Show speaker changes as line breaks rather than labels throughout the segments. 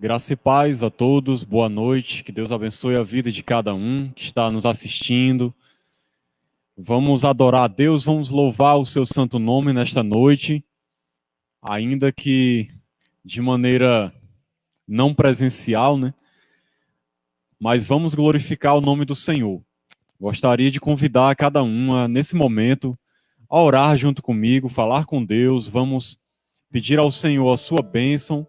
Graça e paz a todos, boa noite, que Deus abençoe a vida de cada um que está nos assistindo. Vamos adorar a Deus, vamos louvar o seu santo nome nesta noite, ainda que de maneira não presencial, né? Mas vamos glorificar o nome do Senhor. Gostaria de convidar cada um nesse momento, a orar junto comigo, falar com Deus, vamos pedir ao Senhor a sua bênção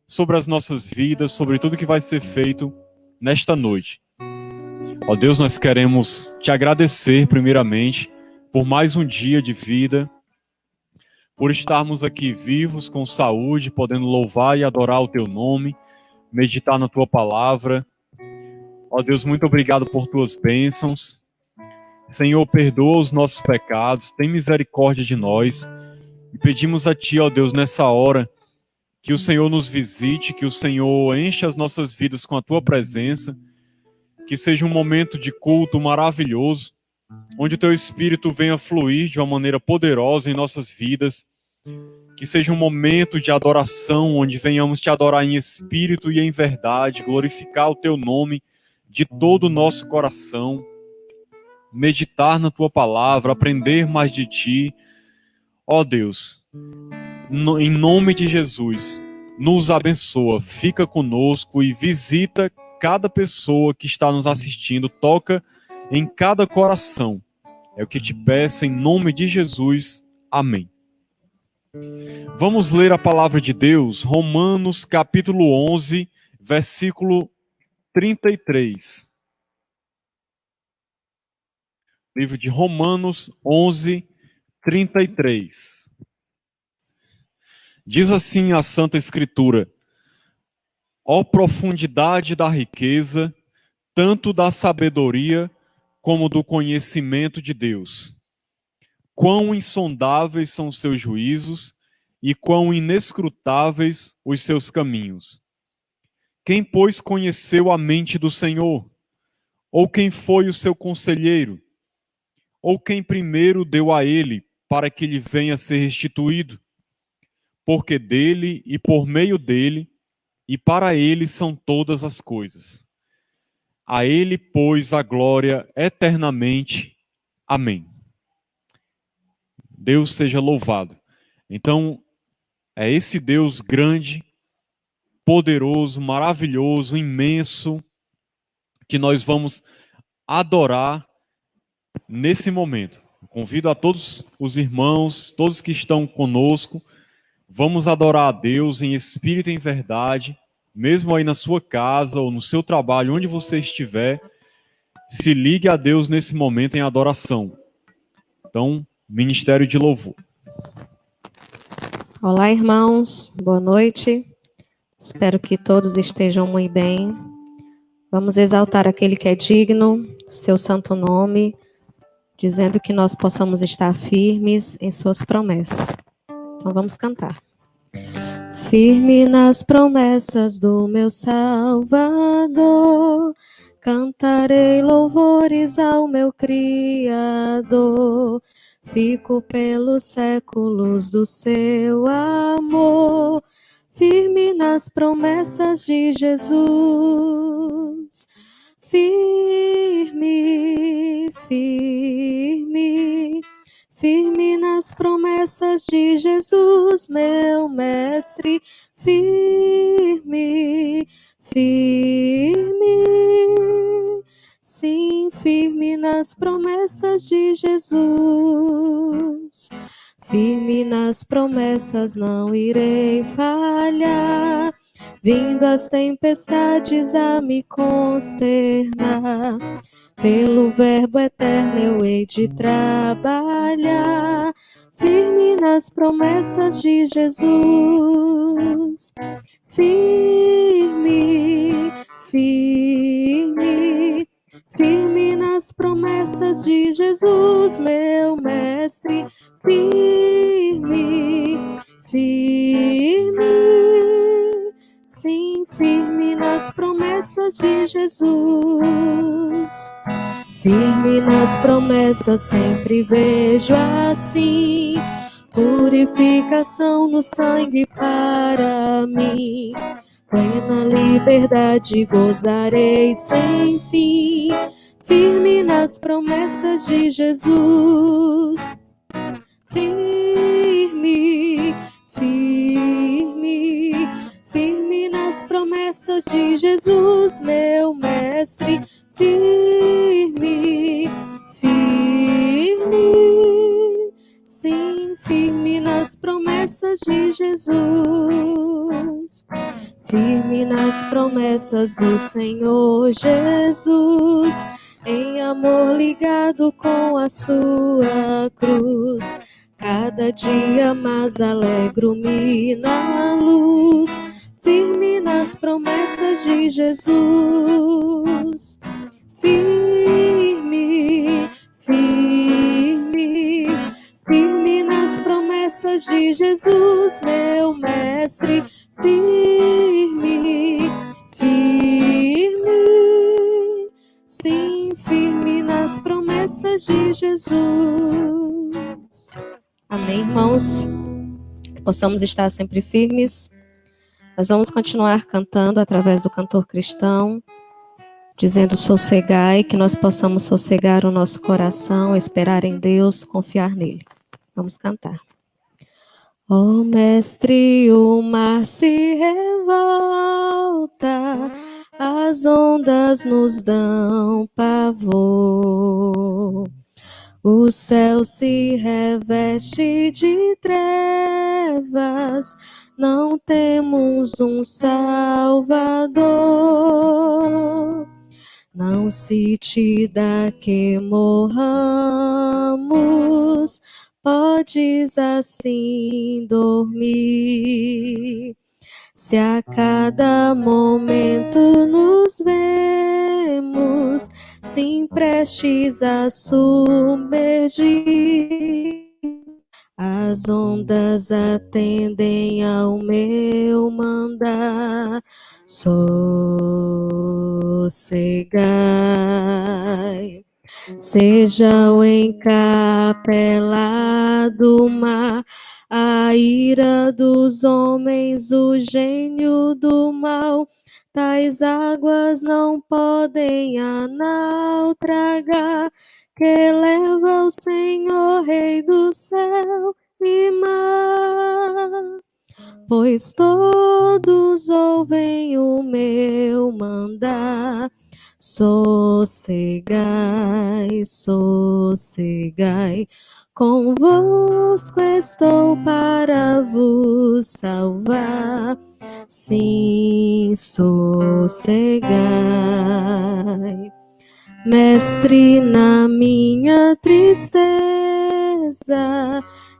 sobre as nossas vidas, sobre tudo que vai ser feito nesta noite. Ó Deus, nós queremos te agradecer primeiramente por mais um dia de vida, por estarmos aqui vivos, com saúde, podendo louvar e adorar o teu nome, meditar na tua palavra. Ó Deus, muito obrigado por tuas bênçãos. Senhor, perdoa os nossos pecados, tem misericórdia de nós. E pedimos a ti, ó Deus, nessa hora, que o Senhor nos visite, que o Senhor enche as nossas vidas com a tua presença, que seja um momento de culto maravilhoso, onde o teu Espírito venha fluir de uma maneira poderosa em nossas vidas, que seja um momento de adoração, onde venhamos te adorar em espírito e em verdade, glorificar o teu nome de todo o nosso coração, meditar na tua palavra, aprender mais de ti. Ó Deus, em nome de Jesus, nos abençoa, fica conosco e visita cada pessoa que está nos assistindo, toca em cada coração. É o que te peço em nome de Jesus. Amém. Vamos ler a palavra de Deus, Romanos capítulo 11, versículo 33. Livro de Romanos 11, 33. Diz assim a Santa Escritura: ó profundidade da riqueza, tanto da sabedoria como do conhecimento de Deus. Quão insondáveis são os seus juízos e quão inescrutáveis os seus caminhos. Quem, pois, conheceu a mente do Senhor? Ou quem foi o seu conselheiro? Ou quem primeiro deu a ele para que lhe venha a ser restituído? Porque dele e por meio dele e para ele são todas as coisas. A ele, pois, a glória eternamente. Amém. Deus seja louvado. Então, é esse Deus grande, poderoso, maravilhoso, imenso, que nós vamos adorar nesse momento. Convido a todos os irmãos, todos que estão conosco, vamos adorar a Deus em espírito e em verdade, mesmo aí na sua casa ou no seu trabalho, onde você estiver, se ligue a Deus nesse momento em adoração. Então, Ministério de Louvor.
Olá, irmãos, boa noite. Espero que todos estejam muito bem. Vamos exaltar aquele que é digno, seu santo nome, dizendo que nós possamos estar firmes em suas promessas. Então vamos cantar. Firme nas promessas do meu Salvador, cantarei louvores ao meu Criador. Fico pelos séculos do seu amor, firme nas promessas de Jesus. Firme, firme, firme nas promessas de Jesus, meu mestre. Firme, firme, sim, firme nas promessas de Jesus. Firme nas promessas, não irei falhar, vindo as tempestades a me consternar. Pelo verbo eterno eu hei de trabalhar, firme nas promessas de Jesus. Firme, firme, firme nas promessas de Jesus, meu mestre. Firme, firme, sim, firme nas promessas de Jesus. Firme nas promessas, sempre vejo assim, purificação no sangue para mim. plena liberdade gozarei sem fim, firme nas promessas de Jesus. Firme, firme, firme nas promessas de Jesus, meu mestre. Firme, firme, sim, firme nas promessas de Jesus. Firme nas promessas do Senhor Jesus, em amor ligado com a sua cruz. Cada dia mais alegro-me na luz, firme nas promessas de Jesus. Firme, firme, firme nas promessas de Jesus, meu mestre. Firme, firme, sim, firme nas promessas de Jesus. Amém, irmãos? Que possamos estar sempre firmes. Nós vamos continuar cantando através do cantor cristão, dizendo sossegai, que nós possamos sossegar o nosso coração, esperar em Deus, confiar nele. Vamos cantar. Ó mestre, o mar se revolta, as ondas nos dão pavor. O céu se reveste de trevas, não temos um Salvador. Não se te dá que morramos, podes assim dormir. Se a cada momento nos vemos, sim, prestes a submergir, as ondas atendem ao meu mandar. Sossegai. Seja o encapelado mar, a ira dos homens, o gênio do mal, tais águas não podem a nau tragar, que leva o Senhor, Rei do céu e mar. Pois todos ouvem o meu mandar. Sossegai, sossegai, convosco estou para vos salvar. Sim, sossegai. Mestre, na minha tristeza,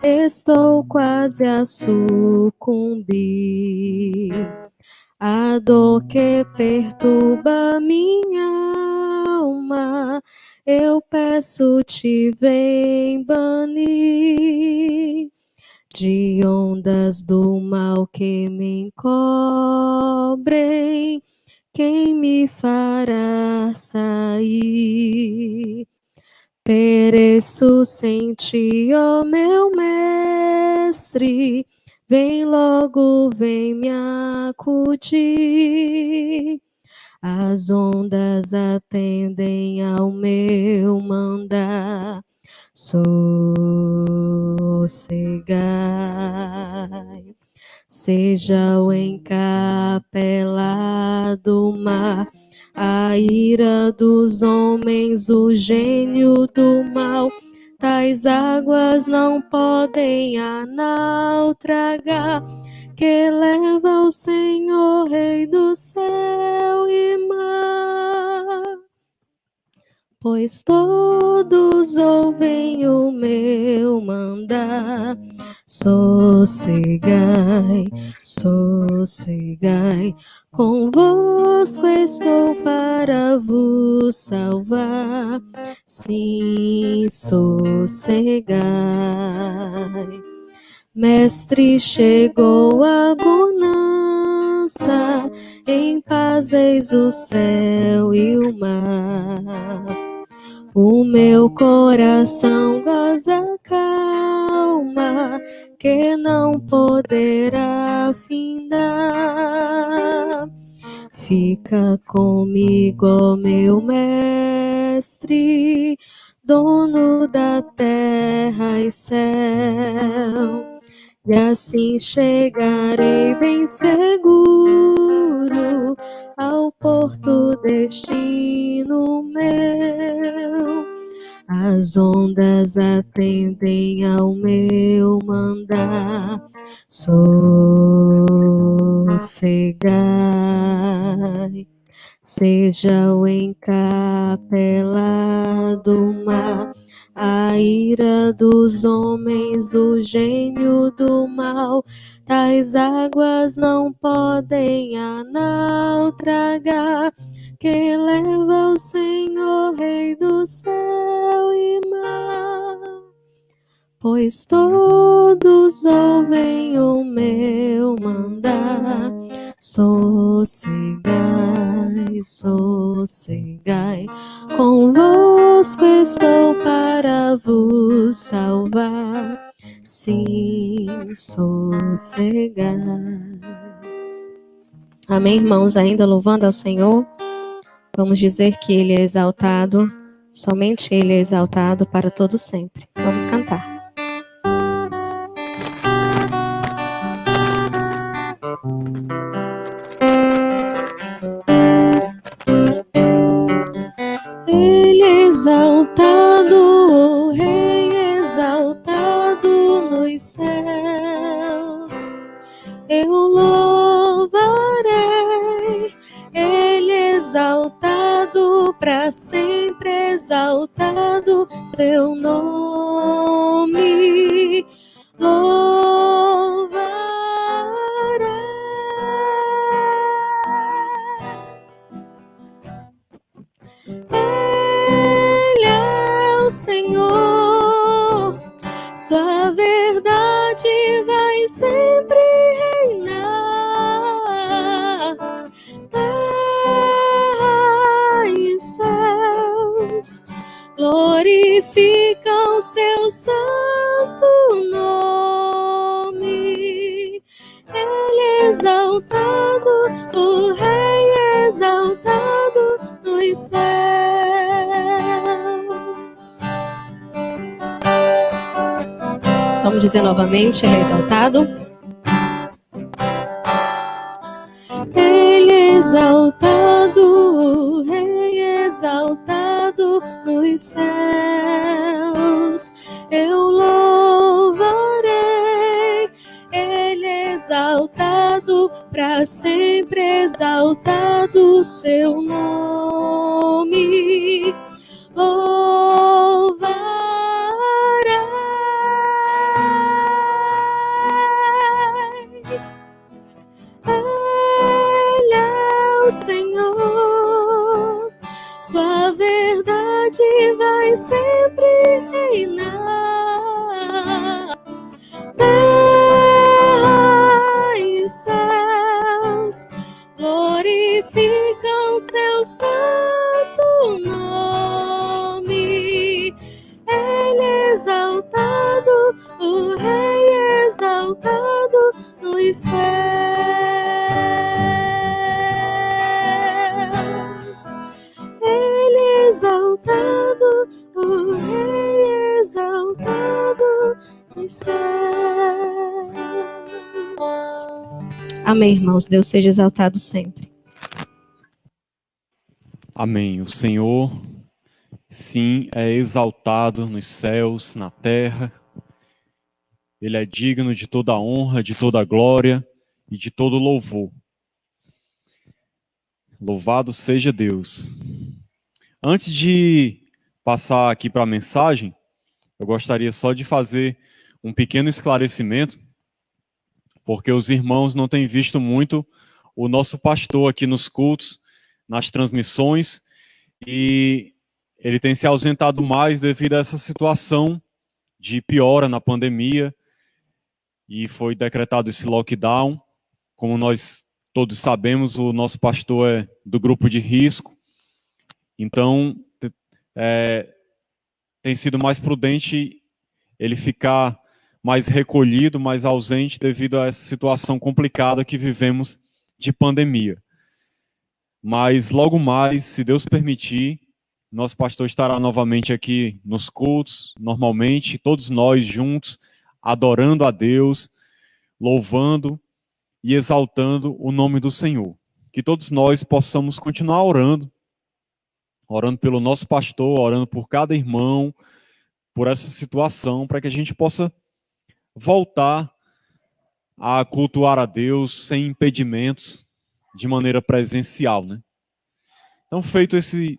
estou quase a sucumbir. A dor que perturba minha alma, eu peço-te, vem banir. De ondas do mal que me encobrem, quem me fará sair? Pereço sem ti, ó meu mestre, vem logo, vem me acudir. As ondas atendem ao meu mandar. Sossegai. Seja o encapelado mar, a ira dos homens, o gênio do mal, tais águas não podem a nau tragar, que leva o Senhor, Rei do céu e mar. Pois todos ouvem o meu mandar. Sossegai, sossegai, convosco estou para vos salvar. Sim, sossegai. Mestre, chegou a bonança, em paz eis o céu e o mar. O meu coração goza calma, que não poderá findar. Fica comigo, ó meu mestre, dono da terra e céu, e assim chegarei bem seguro ao porto destino meu. As ondas atendem ao meu mandar, sossegai. Seja o encapelado mar, a ira dos homens, o gênio do mal, tais águas não podem a naufragar, que leva o Senhor, Rei do céu e mar. Pois todos ouvem o meu mandar, sossegai, sossegai, convosco estou para vos salvar, sim, sossegai. Amém, irmãos? Ainda louvando ao Senhor, vamos dizer que Ele é exaltado, somente Ele é exaltado para todo sempre. Vamos cantar. Ele exaltado, o Rei exaltado nos céus, eu louvarei. Ele exaltado, para sempre exaltado, seu nome louvarei. Ele é o Senhor, sua verdade vai sempre reinar. Terra e céus glorificam seu santo nome. Ele é exaltado, o Rei exaltado nos céus. Vamos dizer novamente, Ele é exaltado. Ele é exaltado, o Rei exaltado nos céus. Eu louvarei. Ele é exaltado, para sempre exaltado seu nome. Louvarei. Ele é o Senhor, sua verdade vai sempre reinar. Terra e céus glorificam seu santo nome. Ele é exaltado, o Rei exaltado nos céus. Ele é exaltado, o Rei exaltado nos céus. Amém, irmãos. Deus seja exaltado sempre.
Amém. O Senhor, sim, é exaltado nos céus, na terra. Ele é digno de toda a honra, de toda a glória e de todo louvor. Louvado seja Deus. Antes de passar aqui para a mensagem, eu gostaria só de fazer um pequeno esclarecimento, porque os irmãos não têm visto muito o nosso pastor aqui nos cultos, nas transmissões, e ele tem se ausentado mais devido a essa situação de piora na pandemia, e foi decretado esse lockdown. Como nós todos sabemos, o nosso pastor é do grupo de risco, então tem sido mais prudente ele ficar mais recolhido, mais ausente devido a essa situação complicada que vivemos de pandemia. mas logo mais, se Deus permitir, nosso pastor estará novamente aqui nos cultos, normalmente, todos nós juntos, adorando a Deus, louvando e exaltando o nome do Senhor. Que todos nós possamos continuar orando pelo nosso pastor, orando por cada irmão, por essa situação, para que a gente possa voltar a cultuar a Deus sem impedimentos, de maneira presencial, né? Então, feito esse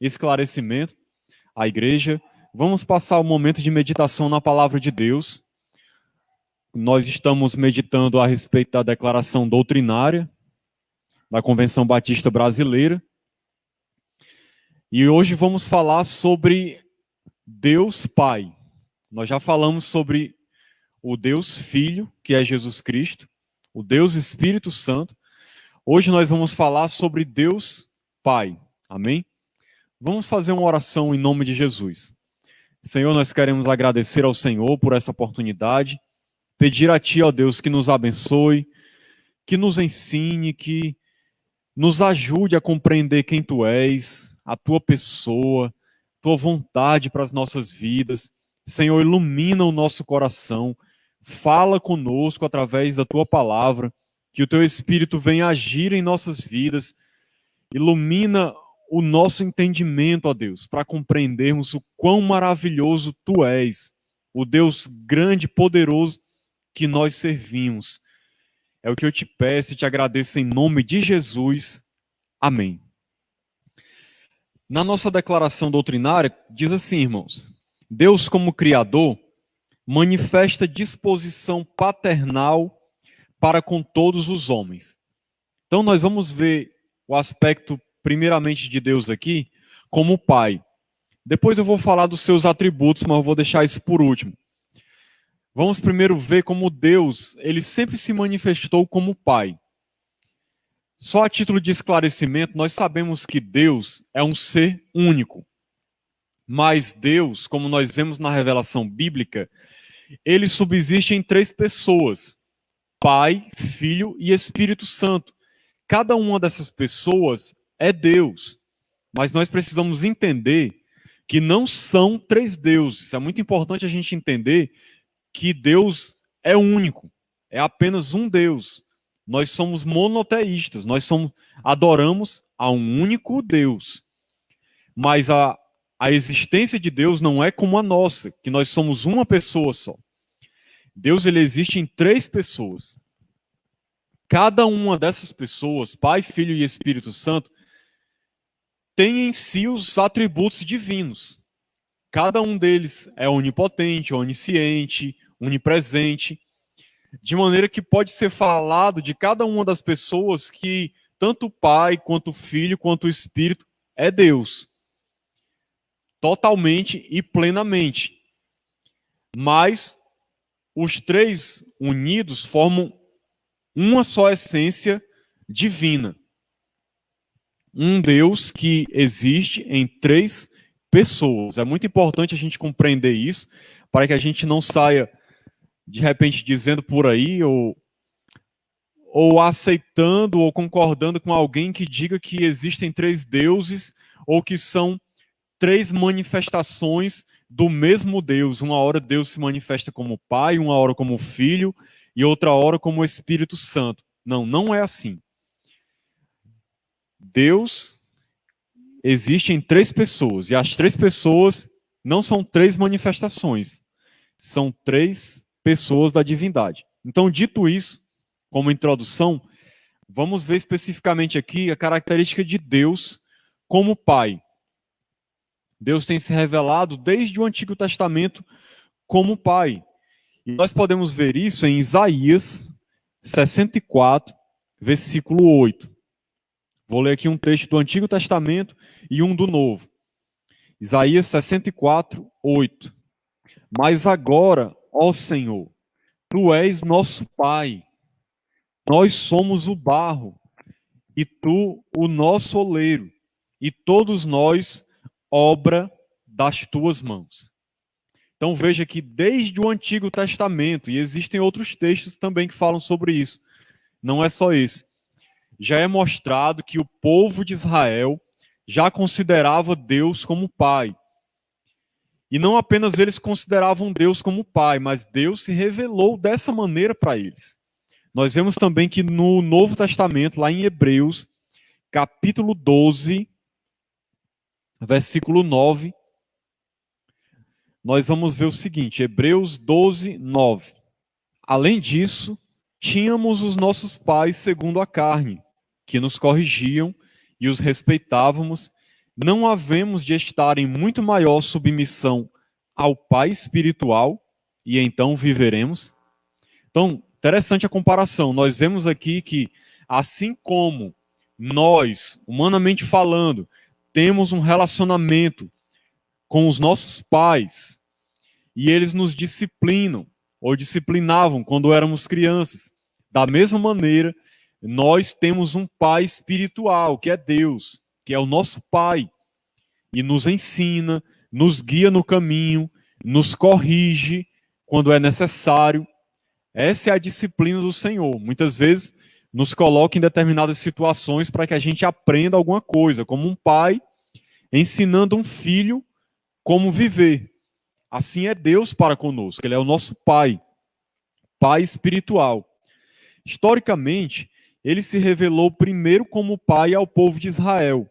esclarecimento à igreja, vamos passar o momento de meditação na palavra de Deus. Nós estamos meditando a respeito da declaração doutrinária da Convenção Batista Brasileira. E hoje vamos falar sobre Deus Pai. Nós já falamos sobre o Deus Filho, que é Jesus Cristo, o Deus Espírito Santo. Hoje nós vamos falar sobre Deus Pai. Amém? Vamos fazer uma oração em nome de Jesus. Senhor, nós queremos agradecer ao Senhor por essa oportunidade, pedir a Ti, ó Deus, que nos abençoe, que nos ensine, que nos ajude a compreender quem Tu és, a Tua pessoa, Tua vontade para as nossas vidas. Senhor, ilumina o nosso coração, fala conosco através da Tua palavra, que o Teu Espírito venha agir em nossas vidas, ilumina o nosso entendimento, ó Deus, para compreendermos o quão maravilhoso Tu és, o Deus grande e poderoso que nós servimos. É o que eu te peço e te agradeço em nome de Jesus. Amém. Na nossa declaração doutrinária, diz assim, irmãos: Deus, como Criador, manifesta disposição paternal para com todos os homens. Então, nós vamos ver o aspecto, primeiramente, de Deus aqui, como Pai. Depois eu vou falar dos seus atributos, mas eu vou deixar isso por último. Vamos primeiro ver como Deus, ele sempre se manifestou como Pai. Só a título de esclarecimento, nós sabemos que Deus é um ser único. Mas Deus, como nós vemos na revelação bíblica, ele subsiste em 3 pessoas: Pai, Filho e Espírito Santo. Cada uma dessas pessoas é Deus. Mas nós precisamos entender que não são 3 deuses. É muito importante a gente entender que Deus é único, é apenas um Deus. Nós somos monoteístas, adoramos a um único Deus. Mas a existência de Deus não é como a nossa, que nós somos uma pessoa só. Deus, ele existe em 3 pessoas. Cada uma dessas pessoas, Pai, Filho e Espírito Santo, tem em si os atributos divinos. Cada um deles é onipotente, onisciente, onipresente, de maneira que pode ser falado de cada uma das pessoas que tanto o Pai, quanto o Filho, quanto o Espírito é Deus. Totalmente e plenamente. Mas os 3 unidos formam uma só essência divina. Um Deus que existe em 3 pessoas. É muito importante a gente compreender isso, para que a gente não saia, de repente, dizendo por aí, ou aceitando, ou concordando com alguém que diga que existem 3 deuses, ou que são 3 manifestações do mesmo Deus. Uma hora Deus se manifesta como Pai, uma hora como Filho, e outra hora como Espírito Santo. Não, não é assim. Deus existe em 3 pessoas, e as 3 pessoas não são 3 manifestações, são 3 pessoas da divindade. Então, dito isso, como introdução, vamos ver especificamente aqui a característica de Deus como Pai. Deus tem se revelado desde o Antigo Testamento como Pai. E nós podemos ver isso em Isaías 64, versículo 8. Vou ler aqui um texto do Antigo Testamento e um do Novo. Isaías 64, 8. Mas agora, ó Senhor, Tu és nosso Pai. Nós somos o barro, e Tu o nosso oleiro, e todos nós obra das Tuas mãos. Então veja que desde o Antigo Testamento, e existem outros textos também que falam sobre isso, não é só esse, já é mostrado que o povo de Israel já considerava Deus como pai. E não apenas eles consideravam Deus como pai, mas Deus se revelou dessa maneira para eles. Nós vemos também que no Novo Testamento, lá em Hebreus, capítulo 12, versículo 9, nós vamos ver o seguinte, Hebreus 12, 9. Além disso, tínhamos os nossos pais segundo a carne, que nos corrigiam e os respeitávamos, não havemos de estar em muito maior submissão ao Pai espiritual e então viveremos? Então, interessante a comparação. Nós vemos aqui que, assim como nós, humanamente falando, temos um relacionamento com os nossos pais e eles nos disciplinam ou disciplinavam quando éramos crianças, da mesma maneira, nós temos um pai espiritual, que é Deus, que é o nosso pai, e nos ensina, nos guia no caminho, nos corrige quando é necessário. Essa é a disciplina do Senhor. Muitas vezes nos coloca em determinadas situações para que a gente aprenda alguma coisa, como um pai ensinando um filho como viver. Assim é Deus para conosco, Ele é o nosso pai, pai espiritual. Historicamente, Ele se revelou primeiro como pai ao povo de Israel,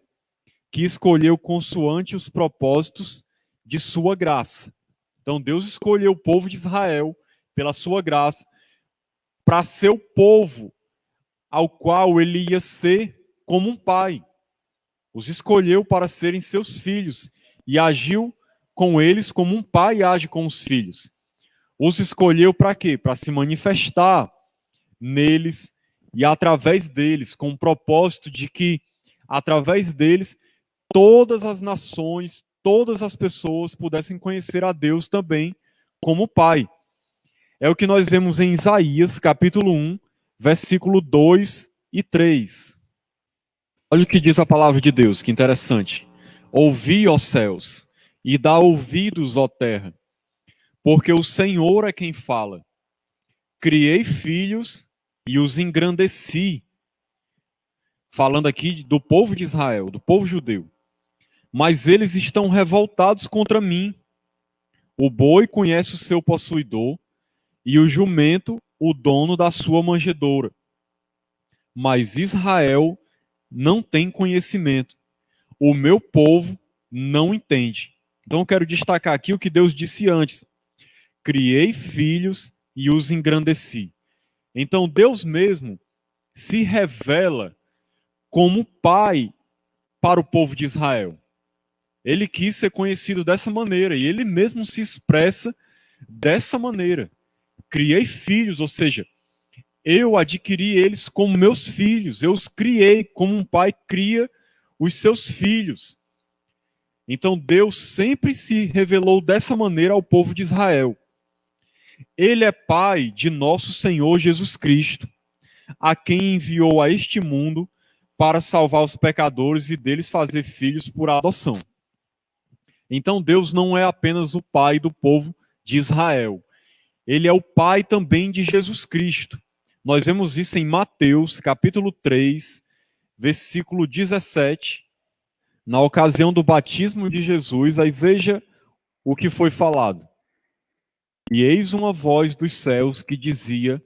que escolheu consoante os propósitos de sua graça. Então Deus escolheu o povo de Israel pela sua graça para ser o povo ao qual ele ia ser como um pai. Os escolheu para serem seus filhos e agiu com eles como um pai age com os filhos. Os escolheu para quê? Para se manifestar neles e através deles, com o propósito de que, através deles, todas as nações, todas as pessoas pudessem conhecer a Deus também como Pai. É o que nós vemos em Isaías, capítulo 1, versículo 2 e 3. Olha o que diz a palavra de Deus, que interessante. Ouvi, ó céus, e dá ouvidos, ó terra, porque o Senhor é quem fala. Criei filhos e os engrandeci. Falando aqui do povo de Israel, do povo judeu. Mas eles estão revoltados contra mim. O boi conhece o seu possuidor, e o jumento o dono da sua manjedoura. Mas Israel não tem conhecimento. O meu povo não entende. Então eu quero destacar aqui o que Deus disse antes. Criei filhos e os engrandeci. Então Deus mesmo se revela como pai para o povo de Israel. Ele quis ser conhecido dessa maneira e ele mesmo se expressa dessa maneira. Criei filhos, ou seja, eu adquiri eles como meus filhos, eu os criei como um pai cria os seus filhos. Então Deus sempre se revelou dessa maneira ao povo de Israel. Ele é pai de nosso Senhor Jesus Cristo, a quem enviou a este mundo para salvar os pecadores e deles fazer filhos por adoção. Então Deus não é apenas o pai do povo de Israel. Ele é o pai também de Jesus Cristo. Nós vemos isso em Mateus, capítulo 3, versículo 17, na ocasião do batismo de Jesus. Aí veja o que foi falado. E eis uma voz dos céus que dizia: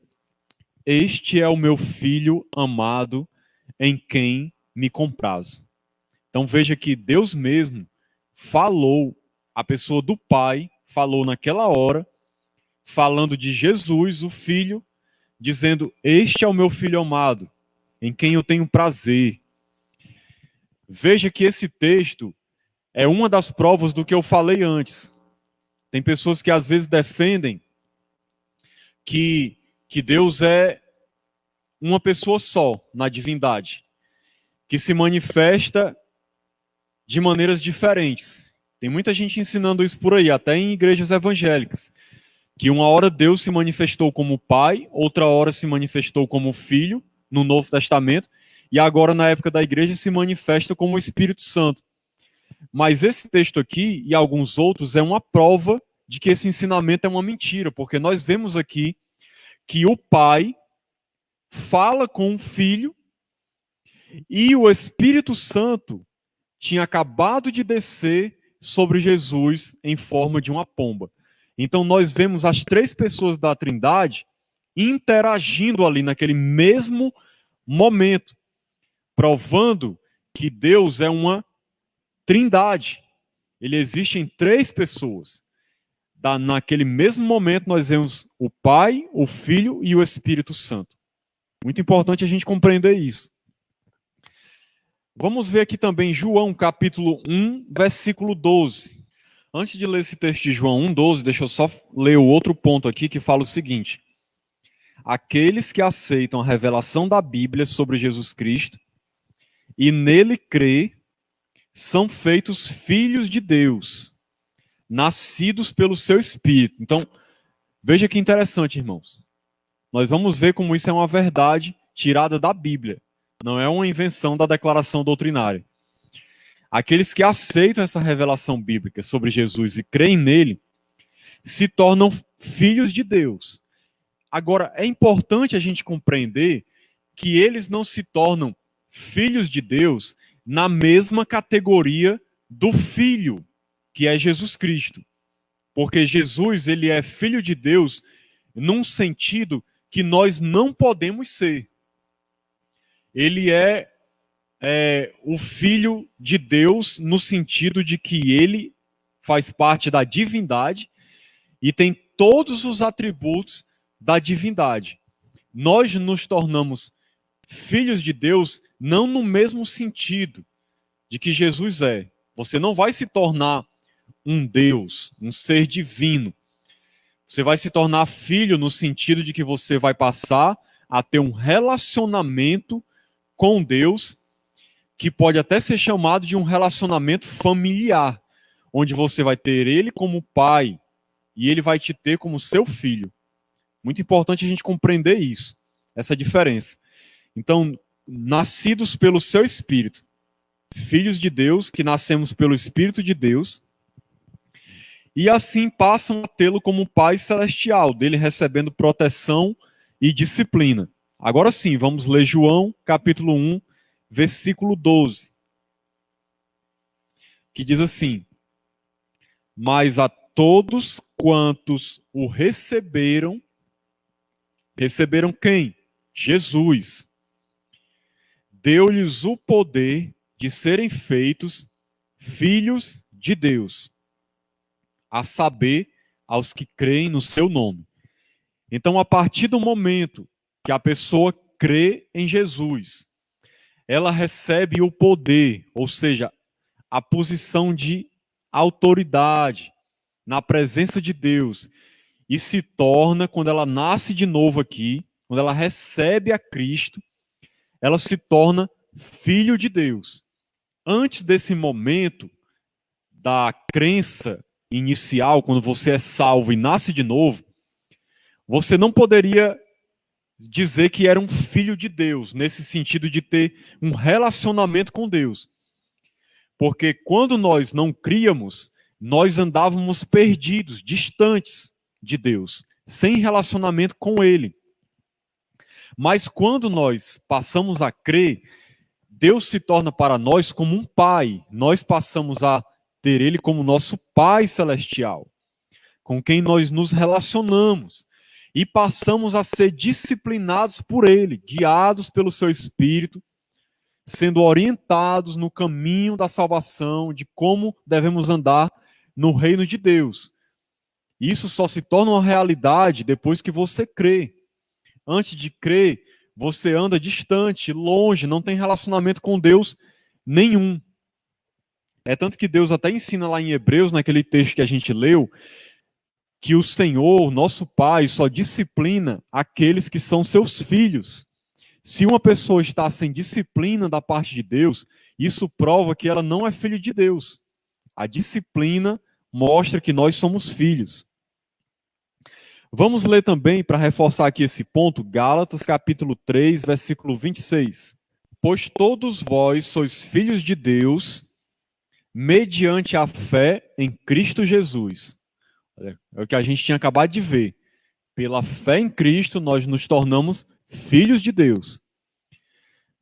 Este é o meu filho amado, em quem me comprazo. Então veja que Deus mesmo falou, a pessoa do Pai falou naquela hora, falando de Jesus, o Filho, dizendo: Este é o meu filho amado, em quem eu tenho prazer. Veja que esse texto é uma das provas do que eu falei antes. Tem pessoas que às vezes defendem que Deus é uma pessoa só na divindade, que se manifesta de maneiras diferentes. Tem muita gente ensinando isso por aí, até em igrejas evangélicas, que uma hora Deus se manifestou como Pai, outra hora se manifestou como Filho, no Novo Testamento, e agora na época da igreja se manifesta como Espírito Santo. Mas esse texto aqui, e alguns outros, é uma prova de que esse ensinamento é uma mentira, porque nós vemos aqui que o Pai fala com o Filho E o Espírito Santo tinha acabado de descer sobre Jesus em forma de uma pomba. Então nós vemos as três pessoas da Trindade interagindo ali naquele mesmo momento, provando que Deus é uma Trindade. Ele existe em três pessoas. Naquele mesmo momento nós vemos o Pai, o Filho e o Espírito Santo. Muito importante a gente compreender isso. Vamos ver aqui também João capítulo 1, versículo 12. Antes de ler esse texto de João 1, 12, deixa eu só ler o outro ponto aqui que fala o seguinte: aqueles que aceitam a revelação da Bíblia sobre Jesus Cristo e nele crê, são feitos filhos de Deus, nascidos pelo seu Espírito. Então, veja que interessante, irmãos. Nós vamos ver como isso é uma verdade tirada da Bíblia. Não é uma invenção da declaração doutrinária. Aqueles que aceitam essa revelação bíblica sobre Jesus e creem nele, se tornam filhos de Deus. Agora, é importante a gente compreender que eles não se tornam filhos de Deus na mesma categoria do Filho, que é Jesus Cristo. Porque Jesus, ele é filho de Deus num sentido que nós não podemos ser. Ele é o Filho de Deus no sentido de que ele faz parte da divindade e tem todos os atributos da divindade. Nós nos tornamos filhos de Deus não no mesmo sentido de que Jesus é. Você não vai se tornar um Deus, um ser divino. Você vai se tornar filho no sentido de que você vai passar a ter um relacionamento com Deus, que pode até ser chamado de um relacionamento familiar, onde você vai ter ele como pai e ele vai te ter como seu filho. Muito importante a gente compreender isso, essa diferença. Então, nascidos pelo seu Espírito, filhos de Deus, que nascemos pelo Espírito de Deus, e assim passam a tê-lo como Pai celestial, dele recebendo proteção e disciplina. Agora sim, vamos ler João, capítulo 1, versículo 12, que diz assim: mas a todos quantos o receberam, receberam quem? Jesus. Deu-lhes o poder de serem feitos filhos de Deus, a saber, aos que creem no seu nome. Então, a partir do momento que a pessoa crê em Jesus, ela recebe o poder, ou seja, a posição de autoridade na presença de Deus, e se torna, quando ela nasce de novo aqui, quando ela recebe a Cristo, ela se torna filho de Deus. Antes desse momento da crença inicial, quando você é salvo e nasce de novo, você não poderia dizer que era um filho de Deus, nesse sentido de ter um relacionamento com Deus. Porque quando nós não críamos, nós andávamos perdidos, distantes de Deus, sem relacionamento com Ele. Mas quando nós passamos a crer, Deus se torna para nós como um pai. Nós passamos a ter Ele como nosso Pai celestial, com quem nós nos relacionamos. E passamos a ser disciplinados por Ele, guiados pelo seu Espírito, sendo orientados no caminho da salvação, de como devemos andar no reino de Deus. Isso só se torna uma realidade depois que você crê. Antes de crer, você anda distante, longe, não tem relacionamento com Deus nenhum. É tanto que Deus até ensina lá em Hebreus, naquele texto que a gente leu, que o Senhor, nosso Pai, só disciplina aqueles que são seus filhos. Se uma pessoa está sem disciplina da parte de Deus, isso prova que ela não é filho de Deus. A disciplina mostra que nós somos filhos. Vamos ler também, para reforçar aqui esse ponto, Gálatas capítulo 3, versículo 26. Pois todos vós sois filhos de Deus, mediante a fé em Cristo Jesus. É o que a gente tinha acabado de ver. Pela fé em Cristo, nós nos tornamos filhos de Deus.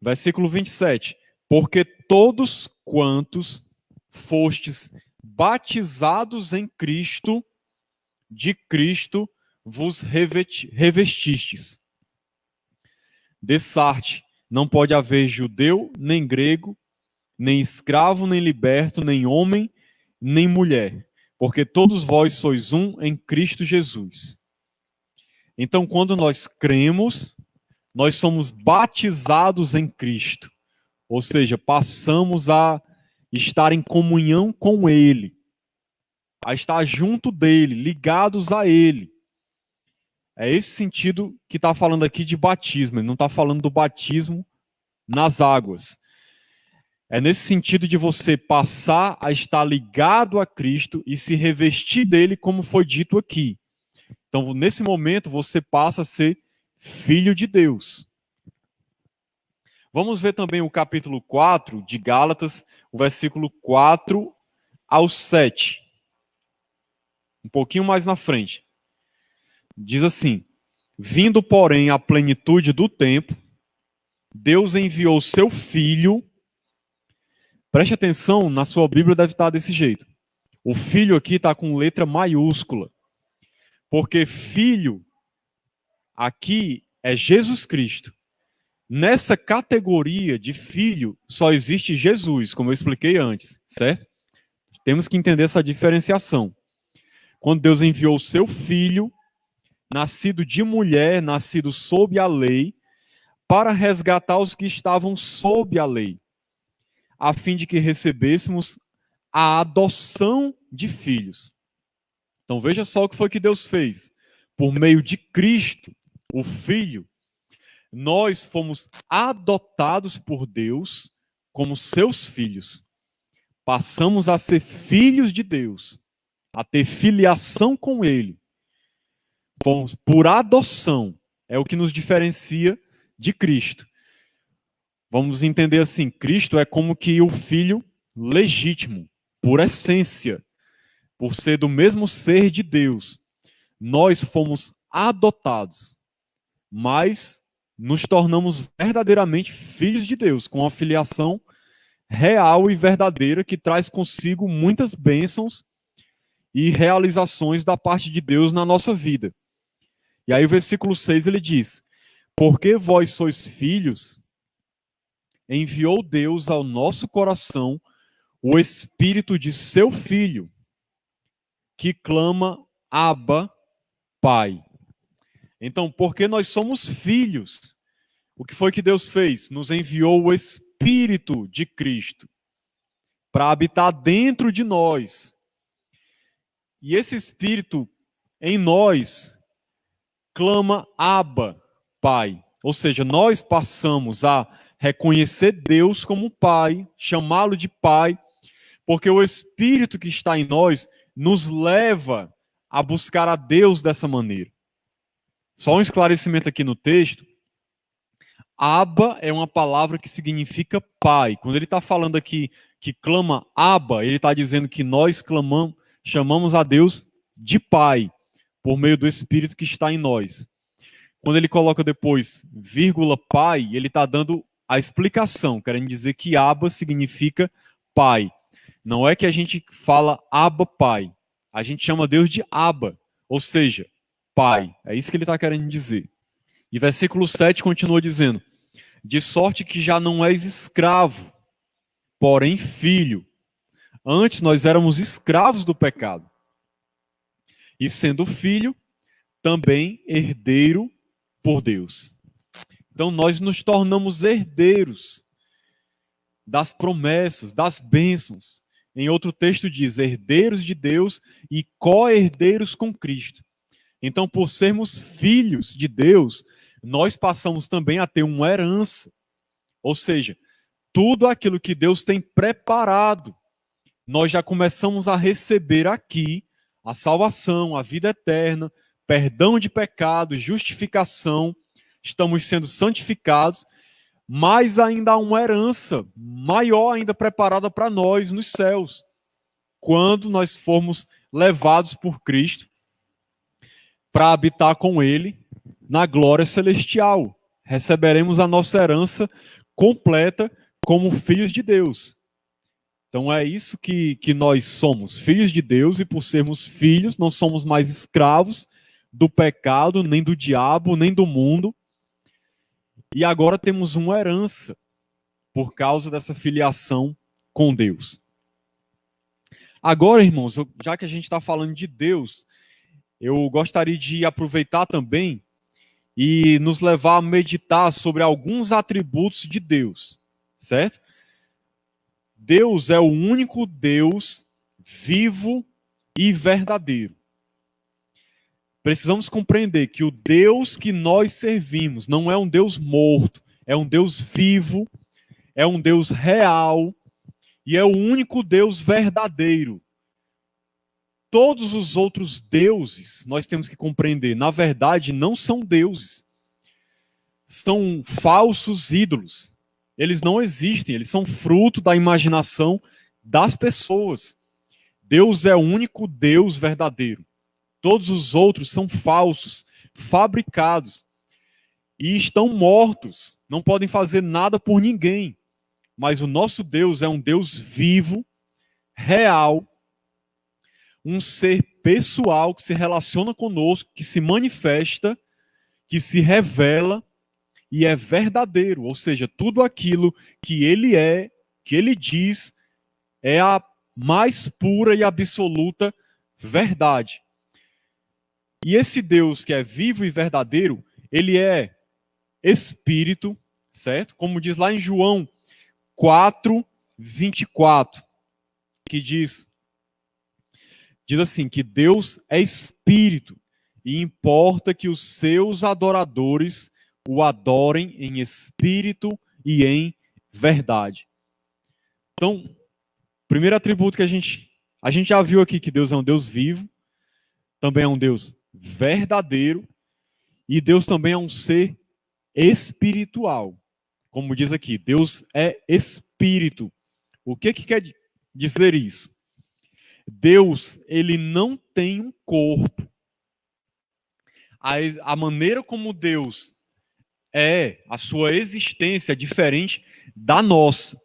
Versículo 27. Porque todos quantos fostes batizados em Cristo, de Cristo vos revestistes. Dessarte, não pode haver judeu, nem grego, nem escravo, nem liberto, nem homem, nem mulher, porque todos vós sois um em Cristo Jesus. Então, quando nós cremos, nós somos batizados em Cristo, ou seja, passamos a estar em comunhão com Ele, a estar junto dele, ligados a Ele. É esse sentido que está falando aqui de batismo, ele não está falando do batismo nas águas. É nesse sentido de você passar a estar ligado a Cristo e se revestir dele, como foi dito aqui. Então, nesse momento, você passa a ser filho de Deus. Vamos ver também o capítulo 4 de Gálatas, o versículo 4 ao 7. Um pouquinho mais na frente. Diz assim: vindo, porém, à plenitude do tempo, Deus enviou seu Filho. Preste atenção, na sua Bíblia deve estar desse jeito. O filho aqui está com letra maiúscula. Porque filho aqui é Jesus Cristo. Nessa categoria de filho só existe Jesus, como eu expliquei antes, certo? Temos que entender essa diferenciação. Quando Deus enviou o seu filho, nascido de mulher, nascido sob a lei, para resgatar os que estavam sob a lei, a fim de que recebêssemos a adoção de filhos. Então veja só o que foi que Deus fez. Por meio de Cristo, o Filho, nós fomos adotados por Deus como seus filhos. Passamos a ser filhos de Deus, a ter filiação com Ele. Fomos por adoção. É o que nos diferencia de Cristo. Vamos entender assim, Cristo é como que o filho legítimo, por essência, por ser do mesmo ser de Deus. Nós fomos adotados, mas nos tornamos verdadeiramente filhos de Deus, com uma filiação real e verdadeira que traz consigo muitas bênçãos e realizações da parte de Deus na nossa vida. E aí o versículo 6 ele diz: porque vós sois filhos, enviou Deus ao nosso coração o Espírito de seu Filho, que clama, Abba, Pai. Então, porque nós somos filhos, o que foi que Deus fez? Nos enviou o Espírito de Cristo para habitar dentro de nós. E esse Espírito em nós clama, Abba, Pai. Ou seja, nós passamos a reconhecer Deus como Pai, chamá-lo de Pai, porque o Espírito que está em nós nos leva a buscar a Deus dessa maneira. Só um esclarecimento aqui no texto. Abba é uma palavra que significa Pai. Quando ele está falando aqui que clama Abba, ele está dizendo que nós chamamos a Deus de Pai, por meio do Espírito que está em nós. Quando ele coloca depois vírgula Pai, ele está dando a explicação, querendo dizer que Abba significa Pai. Não é que a gente fala Abba Pai. A gente chama Deus de Abba, ou seja, Pai. É isso que ele está querendo dizer. E versículo 7 continua dizendo: de sorte que já não és escravo, porém filho. Antes nós éramos escravos do pecado. E sendo filho, também herdeiro por Deus. Então nós nos tornamos herdeiros das promessas, das bênçãos. Em outro texto diz, herdeiros de Deus e co-herdeiros com Cristo. Então, por sermos filhos de Deus, nós passamos também a ter uma herança. Ou seja, tudo aquilo que Deus tem preparado, nós já começamos a receber aqui a salvação, a vida eterna, perdão de pecados, justificação, estamos sendo santificados, mas ainda há uma herança maior ainda preparada para nós nos céus, quando nós formos levados por Cristo para habitar com Ele na glória celestial. Receberemos a nossa herança completa como filhos de Deus. Então é isso que nós somos, filhos de Deus, e por sermos filhos, não somos mais escravos do pecado, nem do diabo, nem do mundo. E agora temos uma herança por causa dessa filiação com Deus. Agora, irmãos, já que a gente está falando de Deus, eu gostaria de aproveitar também e nos levar a meditar sobre alguns atributos de Deus, certo? Deus é o único Deus vivo e verdadeiro. Precisamos compreender que o Deus que nós servimos não é um Deus morto, é um Deus vivo, é um Deus real e é o único Deus verdadeiro. Todos os outros deuses, nós temos que compreender, na verdade, não são deuses. São falsos ídolos. Eles não existem, eles são fruto da imaginação das pessoas. Deus é o único Deus verdadeiro. Todos os outros são falsos, fabricados e estão mortos, não podem fazer nada por ninguém. Mas o nosso Deus é um Deus vivo, real, um ser pessoal que se relaciona conosco, que se manifesta, que se revela e é verdadeiro. Ou seja, tudo aquilo que ele é, que ele diz, é a mais pura e absoluta verdade. E esse Deus que é vivo e verdadeiro, ele é espírito, certo? Como diz lá em João 4:24, que diz assim, que Deus é espírito e importa que os seus adoradores o adorem em espírito e em verdade. Então, primeiro atributo que a gente já viu aqui, que Deus é um Deus vivo, também é um Deus verdadeiro, e Deus também é um ser espiritual. Como diz aqui, Deus é espírito. O que quer dizer isso? Deus, ele não tem um corpo. A maneira como Deus é, a sua existência é diferente da nossa.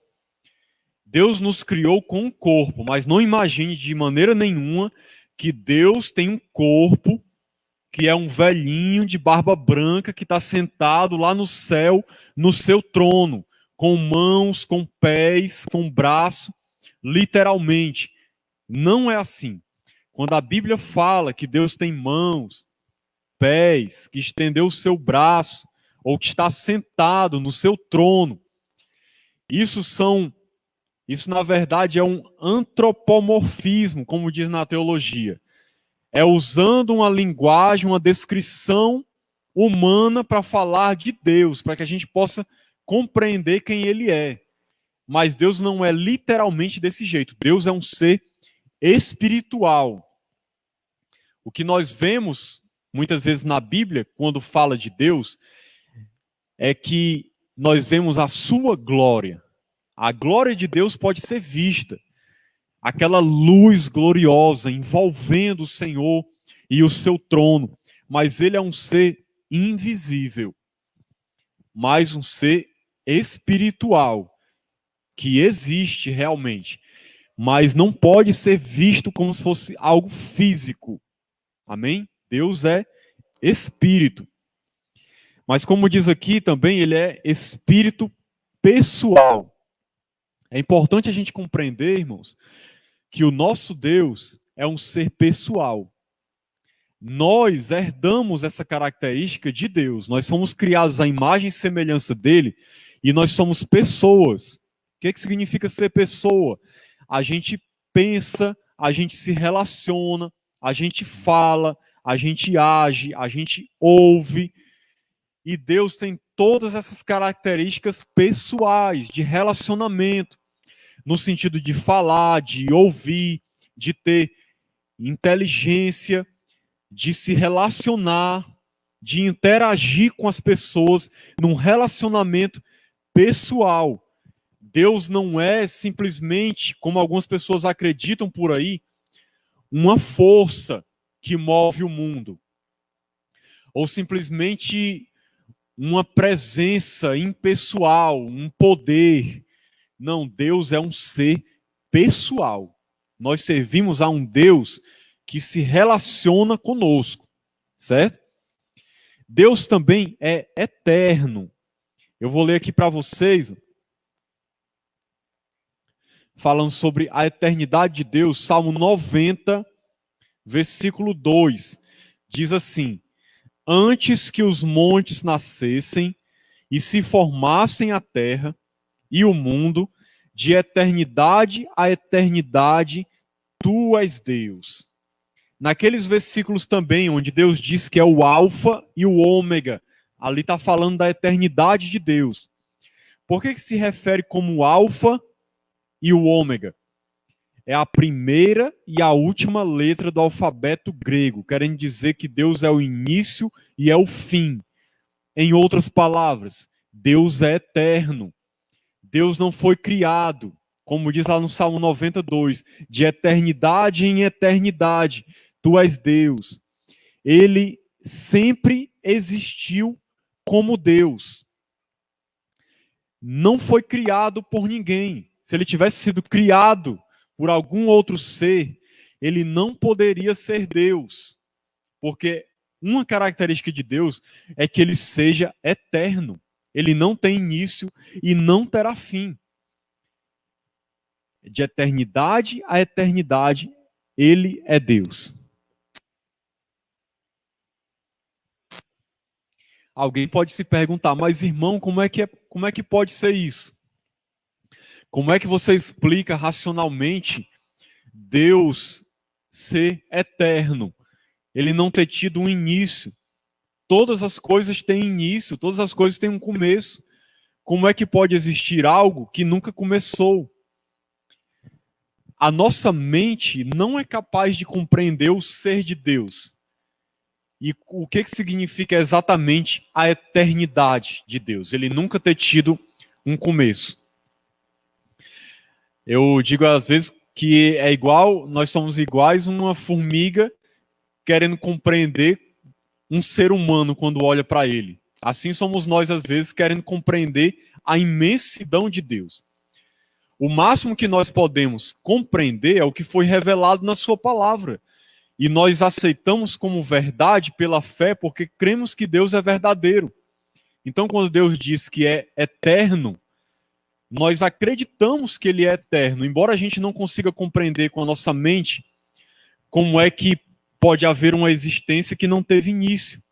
Deus nos criou com um corpo, mas não imagine de maneira nenhuma que Deus tem um corpo que é um velhinho de barba branca que está sentado lá no céu, no seu trono, com mãos, com pés, com braço, literalmente. Não é assim. Quando a Bíblia fala que Deus tem mãos, pés, que estendeu o seu braço, ou que está sentado no seu trono, isso na verdade é um antropomorfismo, como diz na teologia. É usando uma linguagem, uma descrição humana para falar de Deus, para que a gente possa compreender quem ele é. Mas Deus não é literalmente desse jeito. Deus é um ser espiritual. O que nós vemos muitas vezes na Bíblia, quando fala de Deus, é que nós vemos a sua glória. A glória de Deus pode ser vista. Aquela luz gloriosa envolvendo o Senhor e o seu trono. Mas ele é um ser invisível. Mas um ser espiritual, que existe realmente. Mas não pode ser visto como se fosse algo físico. Amém? Deus é espírito. Mas como diz aqui também, ele é espírito pessoal. É importante a gente compreender, irmãos, que o nosso Deus é um ser pessoal. Nós herdamos essa característica de Deus. Nós fomos criados à imagem e semelhança dele e nós somos pessoas. O que significa ser pessoa? A gente pensa, a gente se relaciona, a gente fala, a gente age, a gente ouve. E Deus tem todas essas características pessoais, de relacionamento, no sentido de falar, de ouvir, de ter inteligência, de se relacionar, de interagir com as pessoas num relacionamento pessoal. Deus não é simplesmente, como algumas pessoas acreditam por aí, uma força que move o mundo. Ou simplesmente uma presença impessoal, um poder. Não, Deus é um ser pessoal. Nós servimos a um Deus que se relaciona conosco, certo? Deus também é eterno. Eu vou ler aqui para vocês, falando sobre a eternidade de Deus, Salmo 90, versículo 2. Diz assim: antes que os montes nascessem e se formassem a terra e o mundo, de eternidade a eternidade, tu és Deus. Naqueles versículos também, onde Deus diz que é o Alfa e o Ômega, ali está falando da eternidade de Deus. Por que se refere como Alfa e o Ômega? É a primeira e a última letra do alfabeto grego, querendo dizer que Deus é o início e é o fim. Em outras palavras, Deus é eterno. Deus não foi criado, como diz lá no Salmo 92, de eternidade em eternidade. Tu és Deus. Ele sempre existiu como Deus. Não foi criado por ninguém. Se ele tivesse sido criado por algum outro ser, ele não poderia ser Deus. Porque uma característica de Deus é que ele seja eterno. Ele não tem início e não terá fim. De eternidade a eternidade, ele é Deus. Alguém pode se perguntar, mas irmão, como é que pode ser isso? Como é que você explica racionalmente Deus ser eterno? Ele não ter tido um início. Todas as coisas têm início, todas as coisas têm um começo. Como é que pode existir algo que nunca começou? A nossa mente não é capaz de compreender o ser de Deus. E o que significa exatamente a eternidade de Deus? Ele nunca ter tido um começo. Eu digo às vezes que é igual, nós somos iguais uma formiga querendo compreender um ser humano quando olha para ele. Assim somos nós às vezes querendo compreender a imensidão de Deus. O máximo que nós podemos compreender é o que foi revelado na sua palavra. E nós aceitamos como verdade pela fé, porque cremos que Deus é verdadeiro. Então, quando Deus diz que é eterno, nós acreditamos que ele é eterno, embora a gente não consiga compreender com a nossa mente como é que pode haver uma existência que não teve início.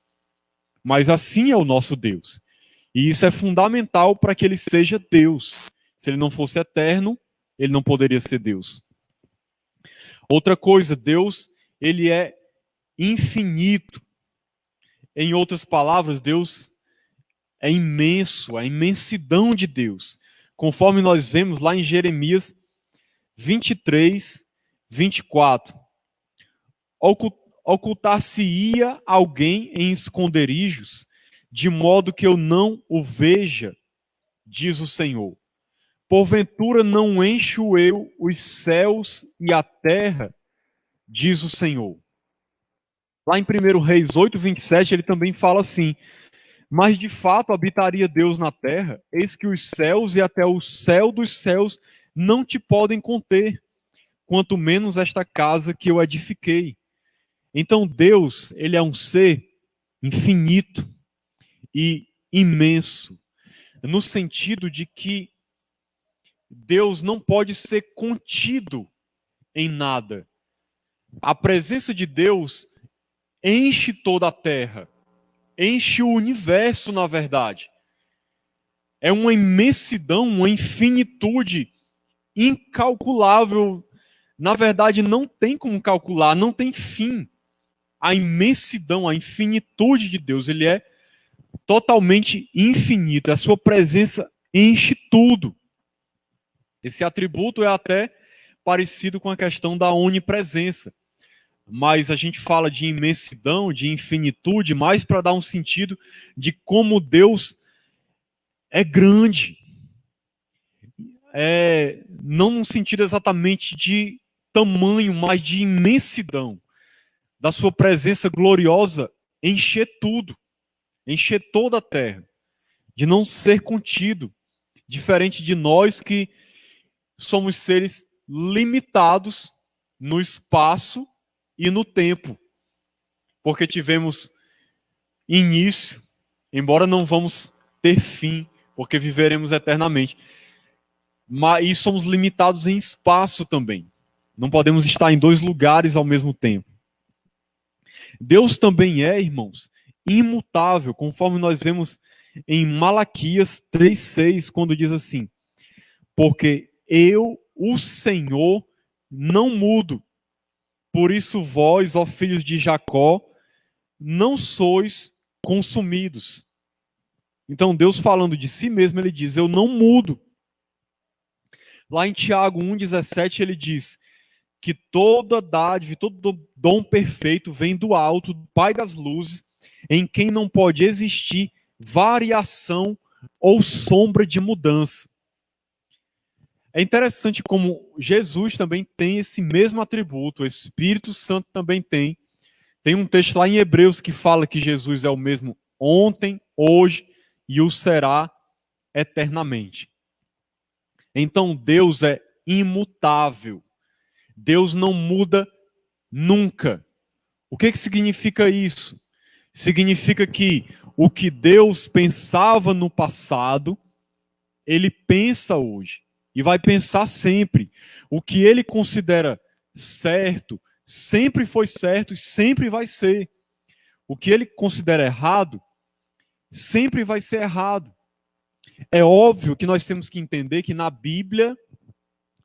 Mas assim é o nosso Deus. E isso é fundamental para que ele seja Deus. Se ele não fosse eterno, ele não poderia ser Deus. Outra coisa, Deus, ele é infinito. Em outras palavras, Deus é imenso, a imensidão de Deus. Conforme nós vemos lá em Jeremias 23, 24. Ocultar-se-ia alguém em esconderijos, de modo que eu não o veja, diz o Senhor. Porventura não encho eu os céus e a terra, diz o Senhor. Lá em 1 Reis 8, 27, ele também fala assim: mas de fato habitaria Deus na terra, eis que os céus e até o céu dos céus não te podem conter, quanto menos esta casa que eu edifiquei. Então Deus, ele é um ser infinito e imenso, no sentido de que Deus não pode ser contido em nada. A presença de Deus enche toda a terra, enche o universo, na verdade. É uma imensidão, uma infinitude incalculável. Na verdade, não tem como calcular, não tem fim. A imensidão, a infinitude de Deus, ele é totalmente infinito. A sua presença enche tudo. Esse atributo é até parecido com a questão da onipresença. Mas a gente fala de imensidão, de infinitude, mais para dar um sentido de como Deus é grande. Não num sentido exatamente de tamanho, mas de imensidão. Da sua presença gloriosa encher tudo, encher toda a terra. de não ser contido, diferente de nós que somos seres limitados no espaço e no tempo, porque tivemos início, embora não vamos ter fim, porque viveremos eternamente. Mas somos limitados em espaço também. Não podemos estar em dois lugares ao mesmo tempo. Deus também é, irmãos, imutável, conforme nós vemos em Malaquias 3:6, quando diz assim: porque eu, o Senhor, não mudo. Por isso vós, ó filhos de Jacó, não sois consumidos. Então Deus, falando de si mesmo, ele diz: eu não mudo. Lá em Tiago 1,17 ele diz que toda dádiva, todo dom perfeito vem do alto, do Pai das luzes, em quem não pode existir variação ou sombra de mudança. É interessante como Jesus também tem esse mesmo atributo, o Espírito Santo também tem. Tem um texto lá em Hebreus que fala que Jesus é o mesmo ontem, hoje e o será eternamente. Então Deus é imutável. Deus não muda nunca. O que significa isso? Significa que o que Deus pensava no passado, ele pensa hoje e vai pensar sempre. O que ele considera certo, sempre foi certo e sempre vai ser. O que ele considera errado, sempre vai ser errado. É óbvio que nós temos que entender que na Bíblia,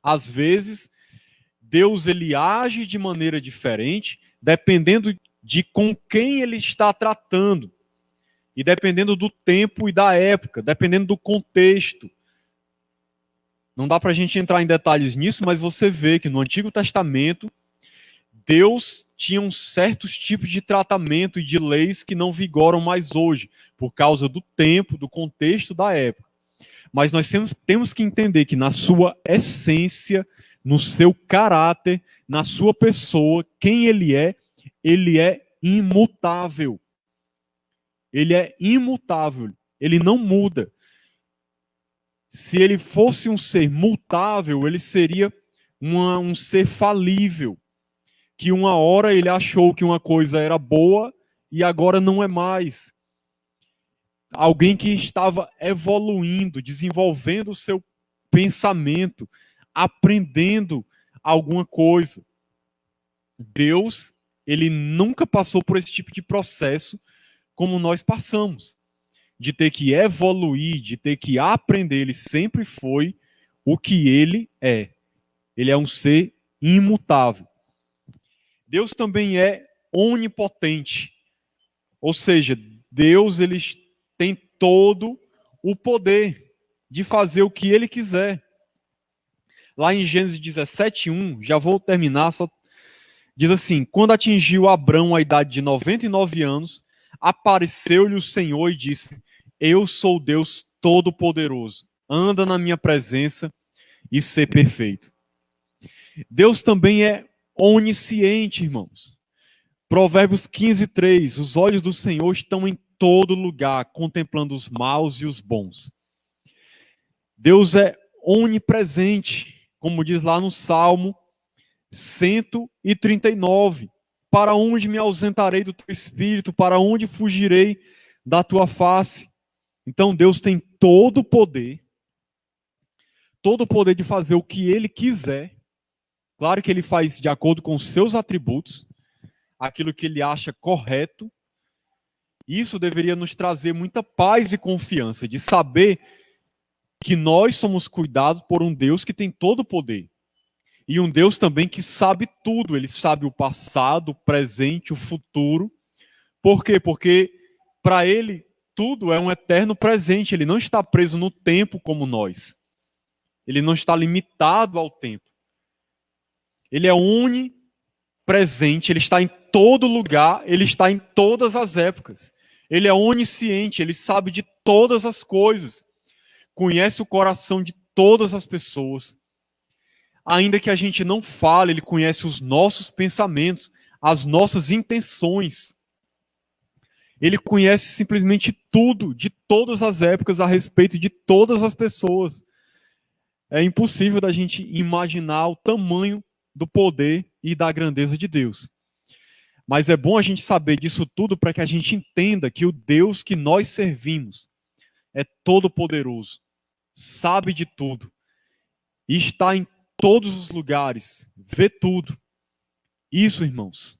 às vezes, Deus ele age de maneira diferente, dependendo de com quem ele está tratando. E dependendo do tempo e da época, dependendo do contexto. Não dá para a gente entrar em detalhes nisso, mas você vê que no Antigo Testamento, Deus tinha certos tipos de tratamento e de leis que não vigoram mais hoje, por causa do tempo, do contexto da época. Mas nós temos que entender que na sua essência, no seu caráter, na sua pessoa, quem ele é imutável. Ele é imutável, ele não muda. Se ele fosse um ser mutável, ele seria um ser falível, que uma hora ele achou que uma coisa era boa e agora não é mais. Alguém que estava evoluindo, desenvolvendo o seu pensamento, aprendendo alguma coisa. Deus, ele nunca passou por esse tipo de processo como nós passamos, de ter que evoluir, de ter que aprender. Ele sempre foi o que ele é. Ele é um ser imutável. Deus também é onipotente. Ou seja, Deus ele tem todo o poder de fazer o que ele quiser. Lá em Gênesis 17:1, já vou terminar, só diz assim: quando atingiu Abrão a idade de 99 anos, apareceu-lhe o Senhor e disse: eu sou Deus Todo-Poderoso, anda na minha presença e ser perfeito. Deus também é onisciente, irmãos. Provérbios 15:3, os olhos do Senhor estão em todo lugar, contemplando os maus e os bons. Deus é onipresente, como diz lá no Salmo 139. Para onde me ausentarei do teu espírito? Para onde fugirei da tua face? Então Deus tem todo o poder de fazer o que ele quiser. Claro que ele faz de acordo com os seus atributos, aquilo que ele acha correto. Isso deveria nos trazer muita paz e confiança, de saber que nós somos cuidados por um Deus que tem todo o poder. E um Deus também que sabe tudo. Ele sabe o passado, o presente, o futuro. Por quê? Porque para ele tudo é um eterno presente. Ele não está preso no tempo como nós. Ele não está limitado ao tempo. Ele é onipresente, ele está em todo lugar, ele está em todas as épocas. Ele é onisciente, ele sabe de todas as coisas. Conhece o coração de todas as pessoas. Ainda que a gente não fale, ele conhece os nossos pensamentos, as nossas intenções. Ele conhece simplesmente tudo, de todas as épocas, a respeito de todas as pessoas. É impossível da gente imaginar o tamanho do poder e da grandeza de Deus. Mas é bom a gente saber disso tudo para que a gente entenda que o Deus que nós servimos é todo-poderoso, sabe de tudo, e está em todos os lugares, vê tudo. Isso, irmãos,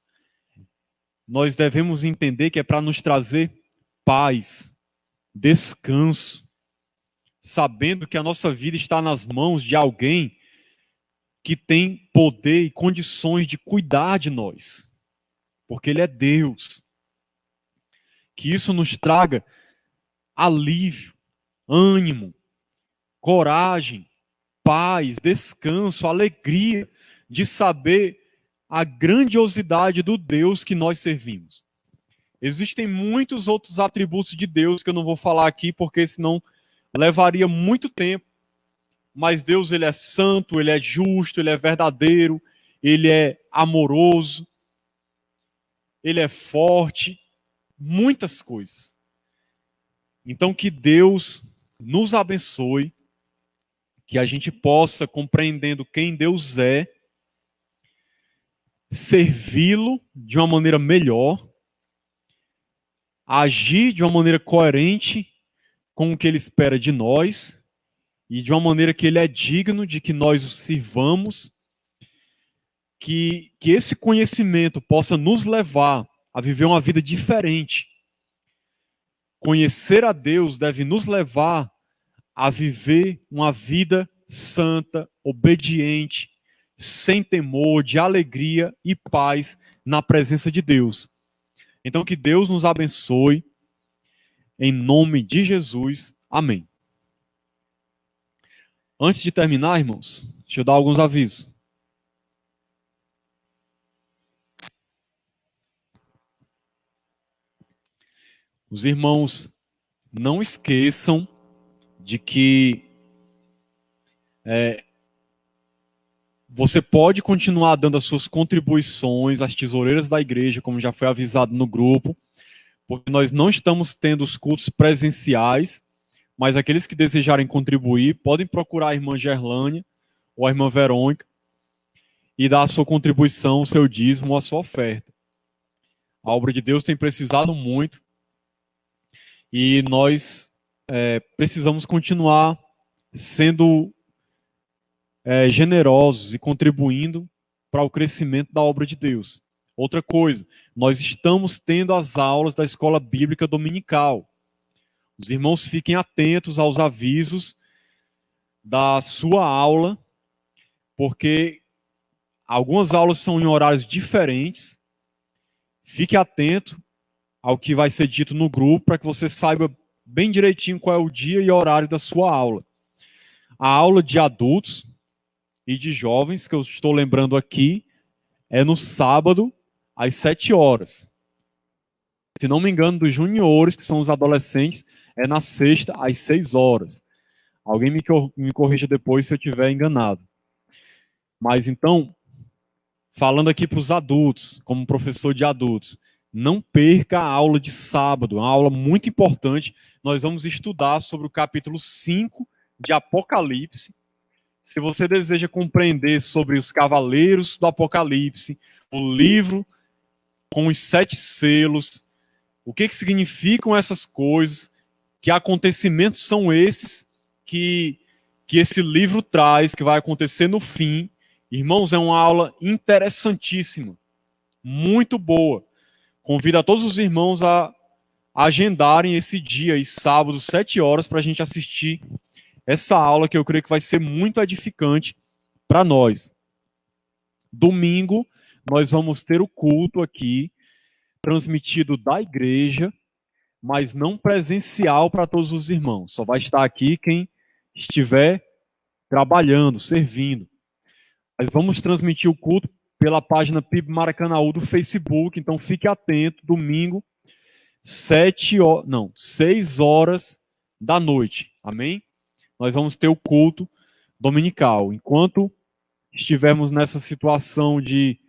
nós devemos entender que é para nos trazer paz, descanso, sabendo que a nossa vida está nas mãos de alguém que tem poder e condições de cuidar de nós, porque Ele é Deus. Que isso nos traga alívio, ânimo, coragem, paz, descanso, alegria de saber a grandiosidade do Deus que nós servimos. Existem muitos outros atributos de Deus que eu não vou falar aqui, porque senão levaria muito tempo. Mas Deus, Ele é santo, Ele é justo, Ele é verdadeiro, Ele é amoroso, Ele é forte, muitas coisas. Então que Deus nos abençoe, que a gente possa, compreendendo quem Deus é, servi-lo de uma maneira melhor, agir de uma maneira coerente com o que Ele espera de nós, e de uma maneira que Ele é digno de que nós o sirvamos, que esse conhecimento possa nos levar a viver uma vida diferente. Conhecer a Deus deve nos levar a viver uma vida santa, obediente, sem temor, de alegria e paz na presença de Deus. Então que Deus nos abençoe, em nome de Jesus. Amém. Antes de terminar, irmãos, deixa eu dar alguns avisos. Os irmãos não esqueçam de que você pode continuar dando as suas contribuições às tesoureiras da igreja, como já foi avisado no grupo, porque nós não estamos tendo os cultos presenciais, mas aqueles que desejarem contribuir podem procurar a irmã Gerlânia ou a irmã Verônica e dar a sua contribuição, o seu dízimo, a sua oferta. A obra de Deus tem precisado muito e nós precisamos continuar sendo generosos e contribuindo para o crescimento da obra de Deus. Outra coisa, nós estamos tendo as aulas da escola bíblica dominical. Os irmãos fiquem atentos aos avisos da sua aula, porque algumas aulas são em horários diferentes. Fique atento ao que vai ser dito no grupo para que você saiba bem direitinho qual é o dia e horário da sua aula. A aula de adultos e de jovens, que eu estou lembrando aqui, é no sábado, às 7 horas. Se não me engano, dos juniores, que são os adolescentes, é na sexta, às 6 horas. Alguém me corrija depois se eu estiver enganado. Mas então, falando aqui para os adultos, como professor de adultos, não perca a aula de sábado, uma aula muito importante. Nós vamos estudar sobre o capítulo 5 de Apocalipse. Se você deseja compreender sobre os cavaleiros do Apocalipse, o livro com os 7 selos, o que significam essas coisas, que acontecimentos são esses que esse livro traz, que vai acontecer no fim. Irmãos, é uma aula interessantíssima, muito boa. Convido a todos os irmãos a agendarem esse dia, e sábado, 7 horas, para a gente assistir essa aula, que eu creio que vai ser muito edificante para nós. Domingo, nós vamos ter o culto aqui, transmitido da igreja, mas não presencial para todos os irmãos. Só vai estar aqui quem estiver trabalhando, servindo. Mas vamos transmitir o culto pela página PIB Maracanaú do Facebook, então fique atento, domingo, 6 horas da noite, amém? Nós vamos ter o culto dominical. Enquanto estivermos nessa situação de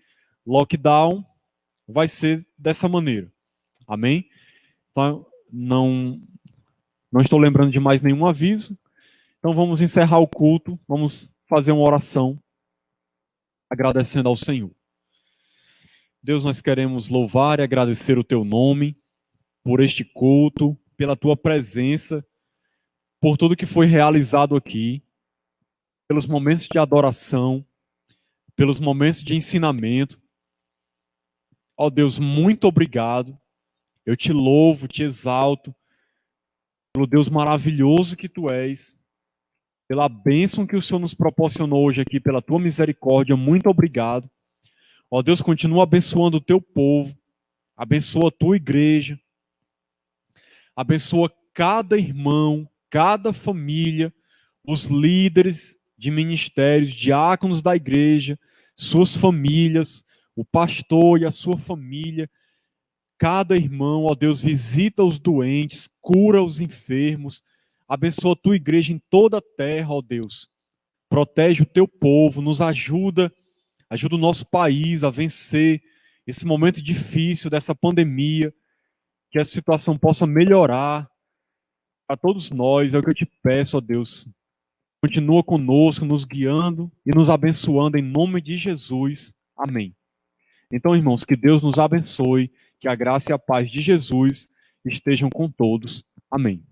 lockdown, vai ser dessa maneira, amém? Tá? Não estou lembrando de mais nenhum aviso. Então vamos encerrar o culto, vamos fazer uma oração agradecendo ao Senhor. Deus, nós queremos louvar e agradecer o teu nome por este culto, pela tua presença, por tudo que foi realizado aqui, pelos momentos de adoração, pelos momentos de ensinamento. Ó Deus, muito obrigado. Eu te louvo, te exalto, pelo Deus maravilhoso que tu és, pela bênção que o Senhor nos proporcionou hoje aqui, pela tua misericórdia. Muito obrigado. Ó Deus, continua abençoando o teu povo, abençoa a tua igreja, abençoa cada irmão, cada família, os líderes de ministérios, diáconos da igreja, suas famílias, o pastor e a sua família, cada irmão. Ó Deus, visita os doentes, cura os enfermos, abençoa a tua igreja em toda a terra, ó Deus. Protege o teu povo, nos ajuda o nosso país a vencer esse momento difícil dessa pandemia, que a situação possa melhorar para todos nós. É o que eu te peço, ó Deus. Continua conosco, nos guiando e nos abençoando em nome de Jesus. Amém. Então, irmãos, que Deus nos abençoe, que a graça e a paz de Jesus estejam com todos. Amém.